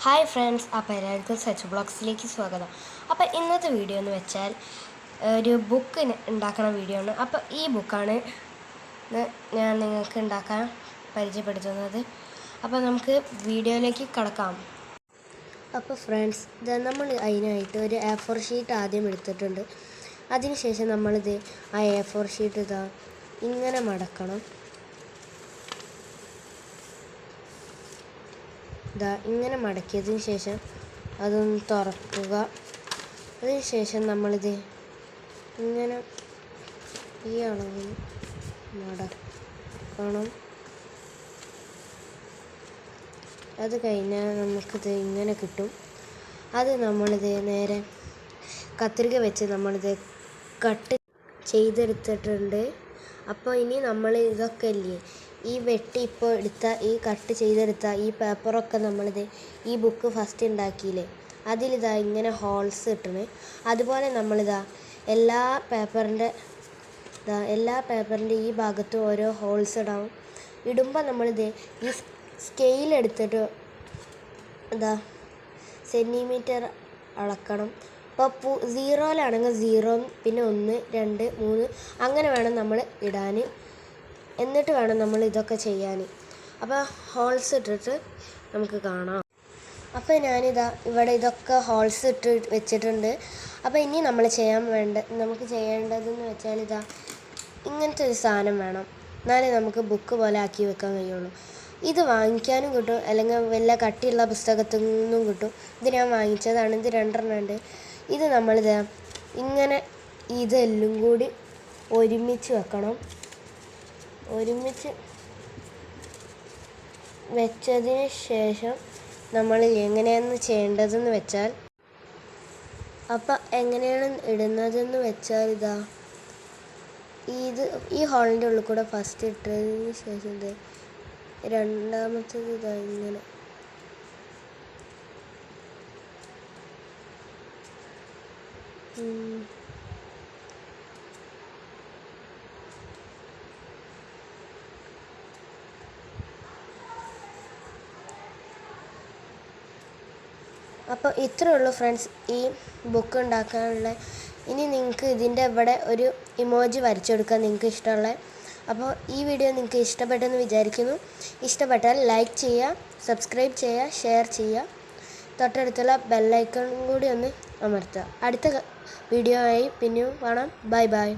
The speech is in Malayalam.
ഹായ് ഫ്രണ്ട്സ്, അപ്പോൾ എല്ലാവർക്കും സച്ച് ബ്ലോഗ്സിലേക്ക് സ്വാഗതം. അപ്പോൾ ഇന്നത്തെ വീഡിയോ എന്ന് വെച്ചാൽ ഒരു ബുക്ക് ഉണ്ടാക്കുന്ന വീഡിയോ ആണ്. അപ്പോൾ ഈ ബുക്കാണ് ഞാൻ നിങ്ങൾക്ക് ഉണ്ടാക്കാൻ പരിചയപ്പെടുത്തുന്നത്. അപ്പോൾ നമുക്ക് വീഡിയോയിലേക്ക് കടക്കാം. അപ്പോൾ ഫ്രണ്ട്സ്, നമ്മൾ അതിനായിട്ട് ഒരു A4 ഷീറ്റ് ആദ്യം എടുത്തിട്ടുണ്ട്. അതിനുശേഷം നമ്മളിത് ആ A4 ഷീറ്റ് ഇങ്ങനെ മടക്കണം. ഇങ്ങനെ മടക്കിയതിന് ശേഷം അതൊന്ന് തുറക്കുക. അതിനുശേഷം നമ്മളിത് ഇങ്ങനെ ഈ അളവിൽ മടക്കണം. അത് കഴിഞ്ഞാൽ നമുക്കിത് ഇങ്ങനെ കിട്ടും. അത് നമ്മളിത് നേരെ കത്രിക വെച്ച് നമ്മളിത് കട്ട് ചെയ്തെടുത്തിട്ടുണ്ട്. അപ്പോൾ ഇനി നമ്മൾ ഇതൊക്കെ ഇല്ലേ, ഈ വെട്ടി ഇപ്പോൾ എടുത്ത ഈ കട്ട് ചെയ്തെടുത്ത ഈ പേപ്പറൊക്കെ നമ്മളിത് ഈ ബുക്ക് ഫസ്റ്റ് ഉണ്ടാക്കിയില്ലേ, ഇങ്ങനെ ഹോൾസ് ഇട്ടണേ. അതുപോലെ നമ്മളിതാ എല്ലാ പേപ്പറിൻ്റെ ഈ ഭാഗത്തും ഓരോ ഹോൾസ് ഇടാം. ഇടുമ്പോൾ നമ്മളിത് ഈ സ്കെയിൽ എടുത്തിട്ട് സെൻറ്റിമീറ്റർ അളക്കണം. ഇപ്പോൾ 0-ലാണെങ്കിൽ 0, പിന്നെ 1, 2, 3 അങ്ങനെ വേണം നമ്മൾ ഇടാൻ. എന്നിട്ട് വേണം നമ്മൾ ഇതൊക്കെ ചെയ്യാൻ. അപ്പോൾ ഹോൾസ് ഇട്ടിട്ട് നമുക്ക് കാണാം. അപ്പോൾ ഇവിടെ ഇതൊക്കെ ഹോൾസ് ഇട്ട് വെച്ചിട്ടുണ്ട്. അപ്പോൾ ഇനി നമുക്ക് ചെയ്യേണ്ടതെന്ന് വെച്ചാൽ ഇങ്ങനത്തെ ഒരു സാധനം വേണം. എന്നാലേ നമുക്ക് ബുക്ക് പോലെ ആക്കി വെക്കാൻ കഴിയുള്ളൂ. ഇത് വാങ്ങിക്കാനും കിട്ടും, അല്ലെങ്കിൽ വല്ല കട്ടിയുള്ള പുസ്തകത്തിൽ നിന്നും കിട്ടും. ഇത് ഞാൻ വാങ്ങിച്ചതാണ്. ഇത് 2 ഉണ്ട്. ഇത് ഇങ്ങനെ ഇതെല്ലാം കൂടി ഒരുമിച്ച് വെക്കണം. ഒരുമിച്ച് വെച്ചതിന് ശേഷം നമ്മൾ എങ്ങനെയാണ് ചെയ്യേണ്ടതെന്ന് വെച്ചാൽ, അപ്പം എങ്ങനെയാണ് ഇടുന്നതെന്ന് വെച്ചാൽ ഈ ഹോളിൻ്റെ ഉള്ളിൽ കൂടെ ഫസ്റ്റ് ഇട്ടതിന് ശേഷം രണ്ടാമത്തേത് ഇങ്ങനെ അപ്പോൾ ഇത്രയേ ഉള്ളൂ ഫ്രണ്ട്സ് ഈ ബുക്ക് ഉണ്ടാക്കാനുള്ള. ഇനി നിങ്ങൾക്ക് ഇതിൻ്റെ ഇവിടെ ഒരു ഇമോജി വരച്ചെടുക്കാൻ നിങ്ങൾക്ക് ഇഷ്ടമുള്ള. അപ്പോൾ ഈ വീഡിയോ നിങ്ങൾക്ക് ഇഷ്ടപ്പെട്ടെന്ന് വിചാരിക്കുന്നു. ഇഷ്ടപ്പെട്ടാൽ ലൈക്ക് ചെയ്യുക, സബ്സ്ക്രൈബ് ചെയ്യുക, ഷെയർ ചെയ്യുക. തൊട്ടടുത്തുള്ള ബെല്ലൈക്കൺ കൂടി ഒന്ന് അമർത്തുക. അടുത്ത വീഡിയോ ആയി പിന്നെയും കാണാം. Bye bye.